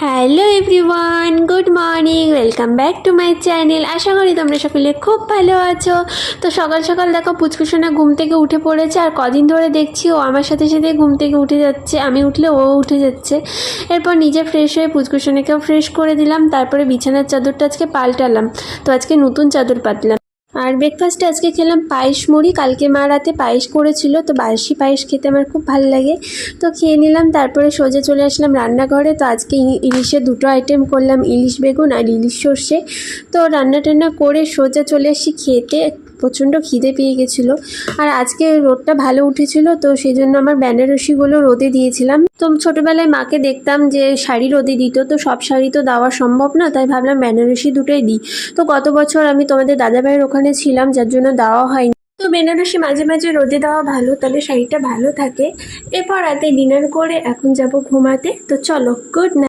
Hello everyone, good morning, welcome back to my channel. আশা করি তোমরা সকলে খুব ভালো আছো। তো সকাল সকাল দেখো পুচকুসোনা ঘুম থেকে উঠে পড়েছে, আর কদিন ধরে দেখছি ও আমার সাথে সাথে ঘুম থেকে উঠে যাচ্ছে, আমি উঠলে ও উঠে যাচ্ছে। এরপর নিজে ফ্রেশ হয়ে পুচকুসোনাকেও ফ্রেশ করে দিলাম, তারপরে বিছানার চাদরটা আজকে পাল্টালাম। তো আজকে নতুন চাদর পাতলাম। আর ব্রেকফাস্টে আজকে খেলাম পায়েস মুড়ি। কালকে মা রাতে পায়েস করেছিল, তো বাসি পায়েস খেতে আমার খুব ভালো লাগে, তো খেয়ে নিলাম। তারপরে সোজা চলে আসলাম রান্নাঘরে। তো আজকে ইলিশের দুটো আইটেম করলাম, ইলিশ বেগুন আর ইলিশ সর্ষে। তো রান্না টান্না করে সোজা চলে আসি খেতে। প্রচণ্ড খিদে পেয়ে গেছিলো, আর আজকে রোদটা ভালো উঠেছিল, তো সেই জন্য আমার বেনারসিগুলো রোদে দিয়েছিলাম। তো ছোটোবেলায় মাকে দেখতাম যে শাড়ি রোদে দিত, তো সব শাড়ি তো দেওয়া সম্ভব না, তাই ভাবলাম বেনারসি দুটোই দিই। তো গত বছর আমি তোমাদের দাদাভাইয়ের ওখানে ছিলাম, যার জন্য দেওয়া হয়নি। তো বেনারসি মাঝে মাঝে রোদে দেওয়া ভালো, তাহলে শাড়িটা ভালো থাকে। এরপর রাতে ডিনার করে এখন যাব ঘুমাতে। তো চলো, গুড নাইট।